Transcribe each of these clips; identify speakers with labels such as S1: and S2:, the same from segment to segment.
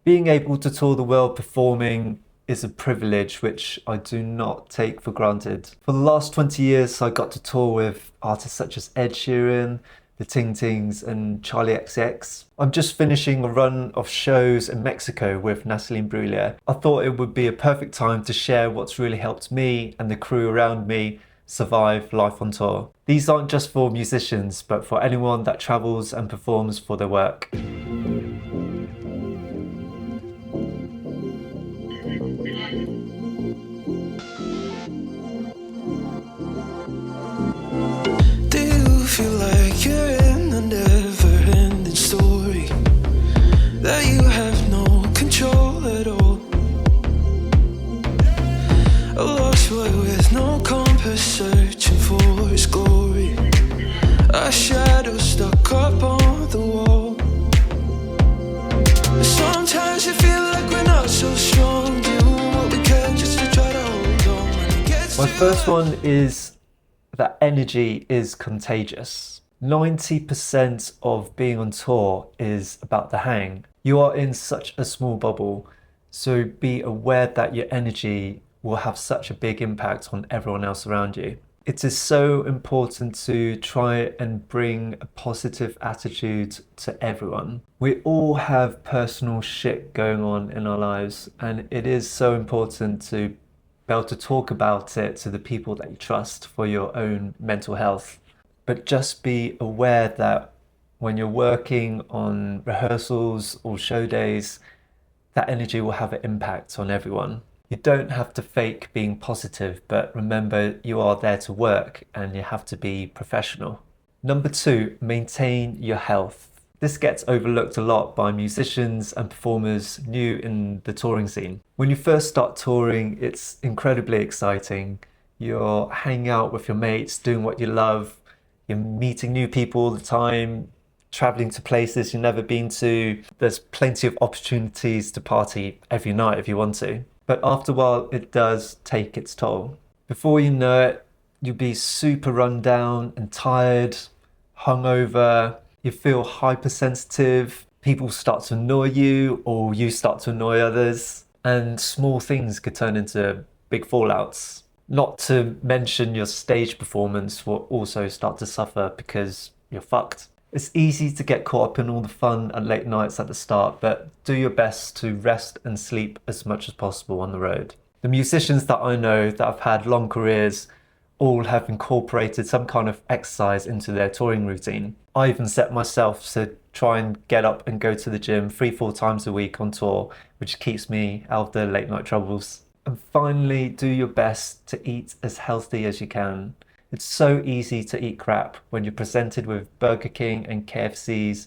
S1: Being able to tour the world performing is a privilege which I do not take for granted. For the last 20 years, I got to tour with artists such as Ed Sheeran, the Ting Tings, and Charli XCX. I'm just finishing a run of shows in Mexico with Natalie Imbruglia. I thought it would be a perfect time to share what's really helped me and the crew around me survive life on tour. These aren't just for musicians, but for anyone that travels and performs for their work.
S2: Do you feel like you're in a never-ending story that you have no control at all? A lost boy with no compass searching for his glory, a shadow stuck up on the wall. Sometimes you feel like we're not so strong, doing what we can just to try to hold on when it gets
S1: My
S2: too
S1: first
S2: hard.
S1: one is that energy is contagious. 90% of being on tour is about the hang. You are in such a small bubble, so be aware that your energy will have such a big impact on everyone else around you. It is so important to try and bring a positive attitude to everyone. We all have personal shit going on in our lives, and it is so important to be able to talk about it to the people that you trust for your own mental health. But just be aware that when you're working on rehearsals or show days, that energy will have an impact on everyone. You don't have to fake being positive, but remember you are there to work and you have to be professional. Number two, maintain your health. This gets overlooked a lot by musicians and performers new in the touring scene. When you first start touring, it's incredibly exciting. You're hanging out with your mates, doing what you love, you're meeting new people all the time, traveling to places you've never been to. There's plenty of opportunities to party every night if you want to. But after a while, it does take its toll. Before you know it, you'll be super run down and tired, hungover, you feel hypersensitive, people start to annoy you or you start to annoy others, and small things could turn into big fallouts. Not to mention your stage performance will also start to suffer because you're fucked. It's easy to get caught up in all the fun and late nights at the start, but do your best to rest and sleep as much as possible on the road. The musicians that I know that have had long careers all have incorporated some kind of exercise into their touring routine. I even set myself to try and get up and go to the gym 3-4 times a week on tour, which keeps me out of the late night troubles. And finally, do your best to eat as healthy as you can. It's so easy to eat crap when you're presented with Burger King and KFCs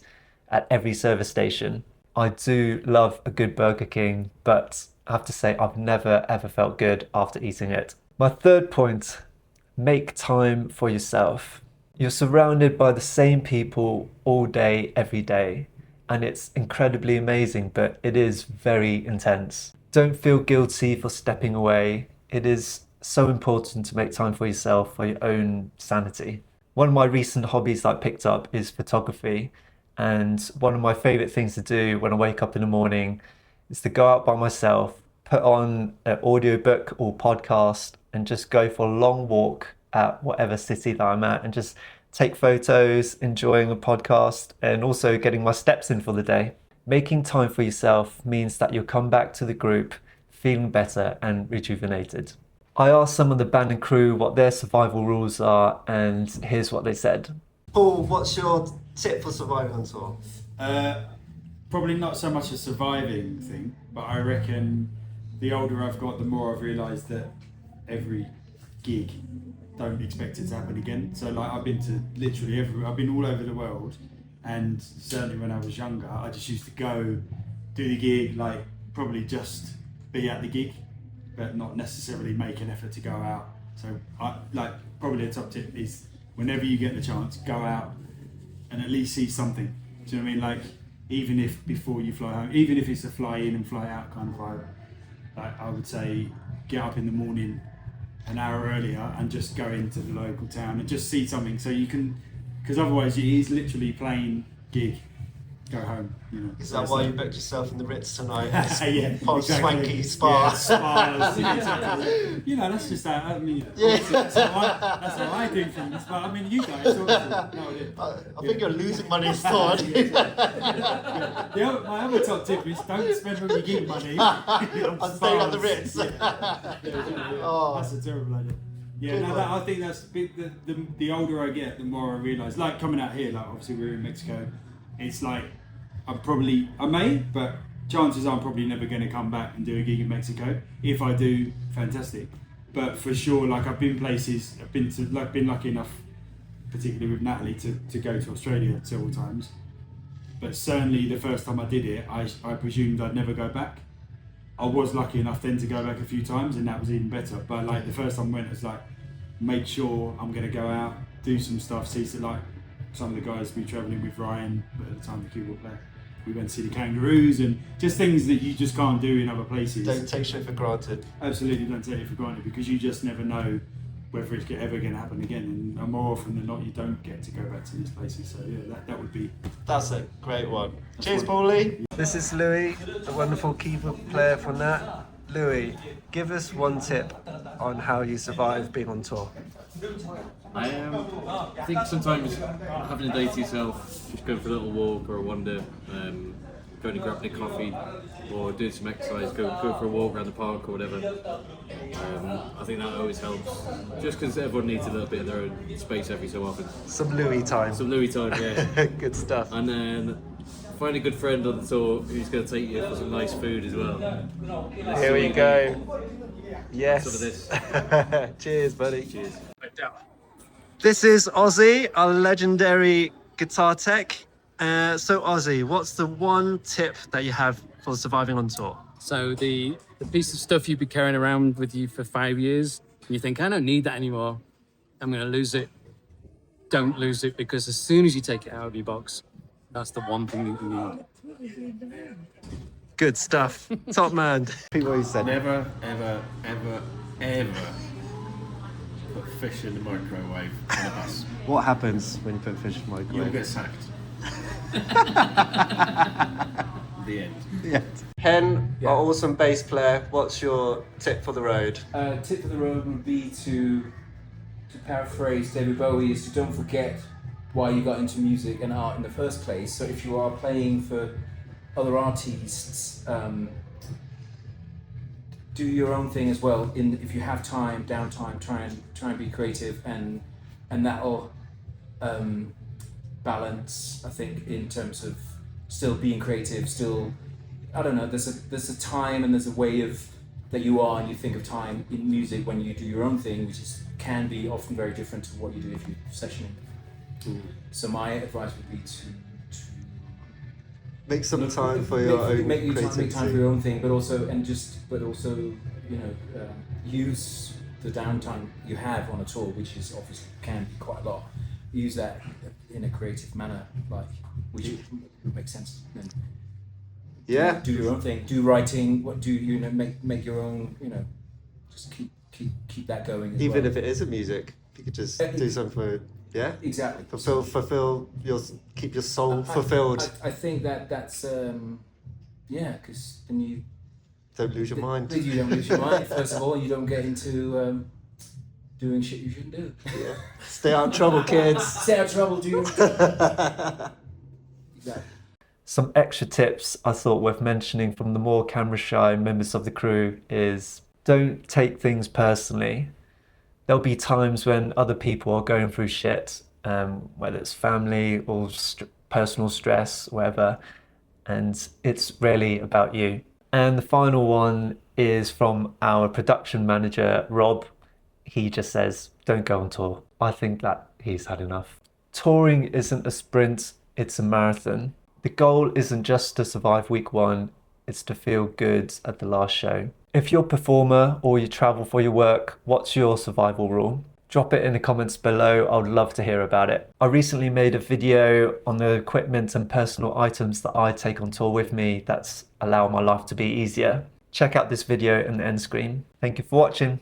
S1: at every service station. I do love a good Burger King, but I have to say I've never ever felt good after eating it. My third point, make time for yourself. You're surrounded by the same people all day, every day, and it's incredibly amazing, but it is very intense. Don't feel guilty for stepping away. It is so important to make time for yourself, for your own sanity. One of my recent hobbies that I picked up is photography, and one of my favorite things to do when I wake up in the morning is to go out by myself, put on an audiobook or podcast, and just go for a long walk at whatever city that I'm at and just take photos, enjoying a podcast, and also getting my steps in for the day. Making time for yourself means that you'll come back to the group feeling better and rejuvenated. I asked some of the band and crew what their survival rules are, and here's what they said. Paul, what's your tip for surviving on tour?
S3: Probably not so much a surviving thing, but I reckon the older I've got, the more I've realised that every gig, don't expect it to happen again. So like I've been to literally I've been all over the world, and certainly when I was younger, I just used to go, do the gig, like probably just be at the gig, but not necessarily make an effort to go out. So I like probably a top tip is whenever you get the chance, go out and at least see something. Do you know what I mean? Like even if before you fly home, even if it's a fly in and fly out kind of vibe, like I would say get up in the morning an hour earlier and just go into the local town and just see something so you can, because otherwise it is literally plain gig go home. You know.
S4: Is that why you booked yourself in the Ritz tonight?
S3: Yeah,
S4: Swanky spa.
S3: Yeah, spas. Yeah, exactly. You know, that's just that. I mean, that's how I do things. But I mean, you guys. Obviously,
S4: I think you're losing money stored.
S3: My other top tip is don't spend all your gig money
S4: on staying at the Ritz.
S3: That's a terrible idea. Yeah, no, I think that's the older I get, the more I realise. Like coming out here, like obviously we're in Mexico. It's like I may, but chances are I'm probably never going to come back and do a gig in Mexico. If I do, fantastic. But for sure, like I've been places, been lucky enough, particularly with Natalie, to go to Australia several times. But certainly the first time I did it, I presumed I'd never go back. I was lucky enough then to go back a few times, and that was even better. But like the first time I went, it was like, make sure I'm going to go out, do some stuff, see like some of the guys we were travelling with, Ryan, but at the time the keyboard player, we went to see the kangaroos and just things that you just can't do in other places.
S4: Don't take shit for granted.
S3: Absolutely don't take it for granted, because you just never know whether it's ever going to happen again, and more often than not you don't get to go back to these places. So yeah, that would be...
S4: That's a great one. Cheers, Paulie.
S1: This is Louis, the wonderful keyboard player for Nat. Louis, give us one tip on how you survive being on tour.
S5: I think sometimes having a day to yourself, just going for a little walk or a wander, going and grabbing a coffee or doing some exercise, go for a walk around the park or whatever. I think that always helps, just because everyone needs a little bit of their own space every so often.
S1: Some Louis time.
S5: Some Louis time, yeah.
S1: Good stuff.
S5: And then find a good friend on the tour who's going to take you for some nice food as well.
S1: Here we go. Yes.
S5: Some of this.
S1: Cheers, buddy.
S5: Cheers.
S1: This is Ozzy, our legendary guitar tech. So Ozzy, what's the one tip that you have for surviving on tour?
S6: So the piece of stuff you've been carrying around with you for 5 years, and you think, I don't need that anymore, I'm going to lose it. Don't lose it, because as soon as you take it out of your box, that's the one thing that you need.
S1: Good stuff. Top man. What you said.
S7: Never, ever, ever, ever put fish in the microwave on a bus.
S1: What happens when you put fish in the microwave?
S7: You'll get sacked. The end.
S1: Yeah. Hen, our awesome bass player, what's your tip for the road?
S8: Tip for the road would be to paraphrase David Bowie, is to don't forget why you got into music and art in the first place. So if you are playing for other artists, do your own thing as well. If you have time, downtime, try and be creative, and that'll balance, I think, in terms of still being creative. Still, I don't know. There's a time and there's a way of that you are, and you think of time in music when you do your own thing, which can be often very different to what you do if you're sessioning. So my advice would be to
S1: make some time for your own creativity.
S8: Make time for your own thing, but also use the downtime you have on a tour, which is obviously can be quite a lot. Use that in a creative manner, which makes sense. And
S1: yeah.
S8: Do your own thing. Do writing. Make your own. Just keep that going.
S1: Even if it isn't music, you could just do something. Yeah.
S8: Exactly.
S1: Keep your soul fulfilled.
S8: I think that's because then you
S1: don't lose your mind.
S8: You don't lose your mind. First of all, you don't get into doing shit you shouldn't do.
S1: Yeah. Stay out of trouble, kids.
S8: Stay out of trouble, dude. Exactly.
S1: Some extra tips I thought worth mentioning from the more camera shy members of the crew is don't take things personally. There'll be times when other people are going through shit, whether it's family or personal stress, whatever, and it's rarely about you. And the final one is from our production manager, Rob. He just says, don't go on tour. I think that he's had enough. Touring isn't a sprint, it's a marathon. The goal isn't just to survive week one, it's to feel good at the last show. If you're a performer or you travel for your work, what's your survival rule? Drop it in the comments below, I would love to hear about it. I recently made a video on the equipment and personal items that I take on tour with me that's allow my life to be easier. Check out this video in the end screen. Thank you for watching.